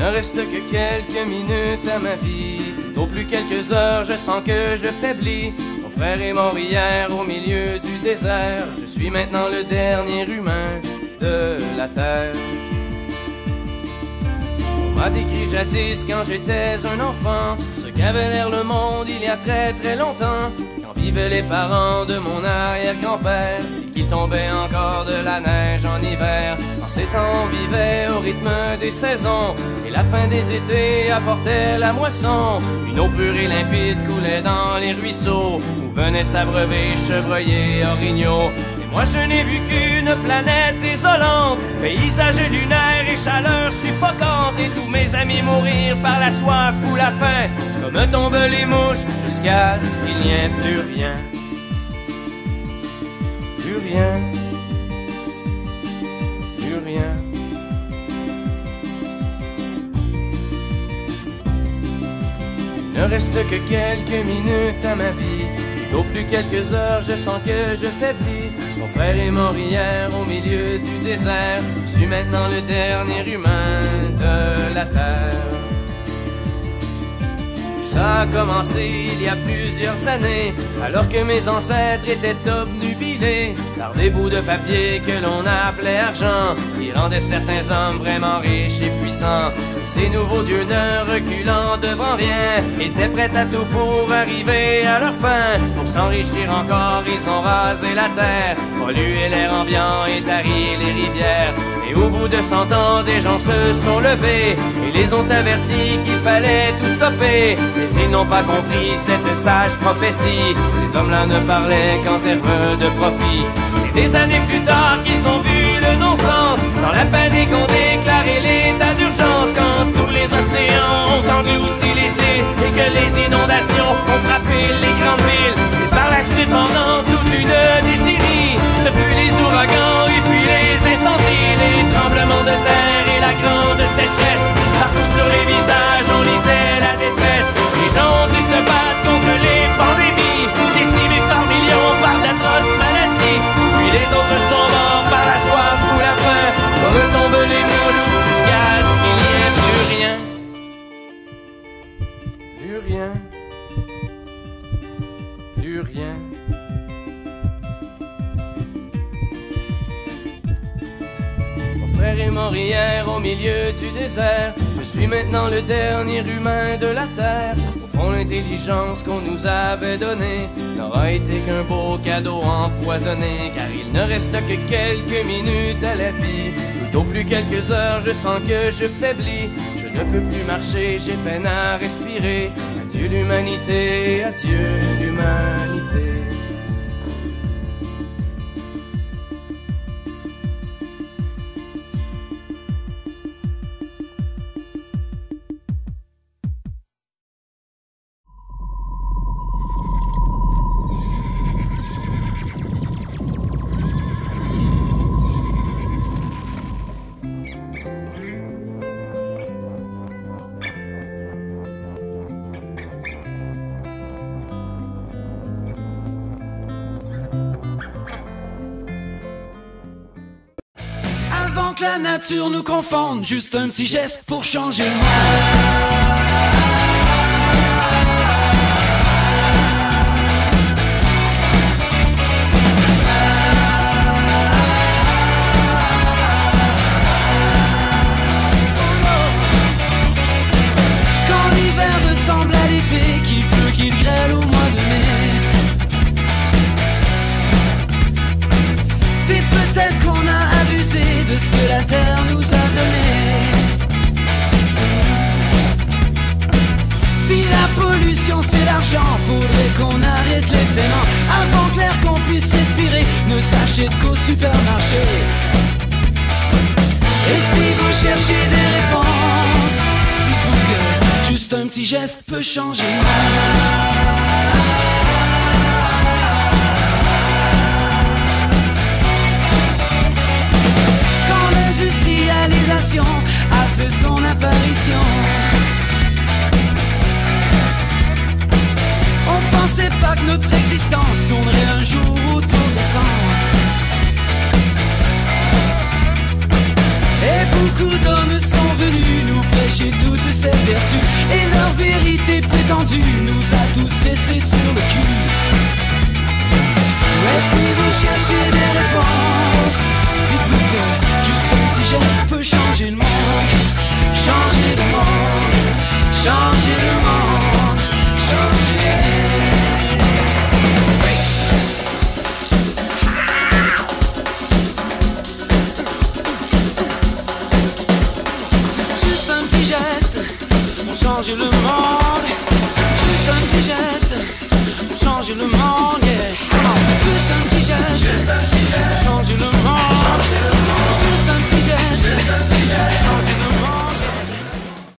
ne reste que quelques minutes à ma vie. Tout au plus quelques heures, je sens que je faiblis. Mon frère est mort hier au milieu du désert. Je suis maintenant le dernier humain de la terre. On m'a décrit jadis quand j'étais un enfant ce qu'avait l'air le monde il y a très très longtemps, quand vivaient les parents de mon arrière-grand-père et qu'il tombait encore de la neige en hiver. En ces temps on vivait au rythme des saisons et la fin des étés apportait la moisson. Une eau pure et limpide coulait dans les ruisseaux où venaient s'abreuver chevreuils et orignaux. Moi je n'ai vu qu'une planète désolante, paysage lunaire et chaleur suffocante, et tous mes amis mourir par la soif ou la faim, comme tombent les mouches, jusqu'à ce qu'il n'y ait plus rien. Plus rien. Plus rien. Il ne reste que quelques minutes à ma vie. Au plus quelques heures, je sens que je faiblis. Mon frère est mort hier au milieu du désert. Je suis maintenant le dernier humain de la terre. Ça a commencé il y a plusieurs années, alors que mes ancêtres étaient obnubilés par des bouts de papier que l'on appelait argent, qui rendaient certains hommes vraiment riches et puissants. Et ces nouveaux dieux, ne reculant devant rien, étaient prêts à tout pour arriver à leur fin. Pour s'enrichir encore, ils ont rasé la terre, pollué l'air ambiant et tari les rivières. Et au bout de 100 ans, des gens se sont levés et les ont avertis qu'il fallait tout stopper. Mais ils n'ont pas compris cette sage prophétie. Ces hommes-là ne parlaient qu'en termes de profit. C'est des années plus tard qu'ils ont vu le non-sens. Dans la panique, on déclarait l'état d'urgence, quand tous les océans ont englouti les îles et que les inondations ont frappé les grandes villes. Et par la suite, pendant toute une décennie, ce fut les ouragans et puis les incendies, les tremblements de terre et la grande sécheresse. Partout sur les visages, on lisait la détresse. Les gens ont dû se battre contre les pandémies, décimés par millions par d'atroces maladies. Puis les autres sont morts par la soif ou la faim, comme tombent les mouches, jusqu'à ce qu'il n'y ait plus rien. Plus rien. Plus rien. Mon frère est mort hier au milieu du désert. Je suis maintenant le dernier humain de la terre. Au fond, l'intelligence qu'on nous avait donnée n'aura été qu'un beau cadeau empoisonné, car il ne reste que quelques minutes à la vie. Tout au plus quelques heures, je sens que je faiblis. Je ne peux plus marcher, j'ai peine à respirer. Adieu l'humanité, adieu l'humanité. Avant que la nature nous confonde, juste un petit geste pour changer le monde. Quand l'hiver ressemble à l'été, qu'il pleut, qu'il grêle au mois de mai, c'est peut-être qu'on a abusé de ce que la terre nous a donné. Si la pollution c'est l'argent, faudrait qu'on arrête les paiements avant que l'air qu'on puisse respirer ne s'achète qu'au supermarché. Et si vous cherchez des réponses, dites-vous que juste un petit geste peut changer le monde. L'industrialisation a fait son apparition. On pensait pas que notre existence tournerait un jour autour de l'essence. Et beaucoup d'hommes sont venus nous prêcher cacher toutes ces vertus. Et leur vérité prétendue nous a tous laissés sur le cul. Mais si vous cherchez des réponses, dites-vous que juste un petit geste peut changer le monde. Changer le monde, changer le monde, changer. Juste un petit geste pour changer le monde. Juste un petit geste pour changer le monde, yeah. Juste un petit geste.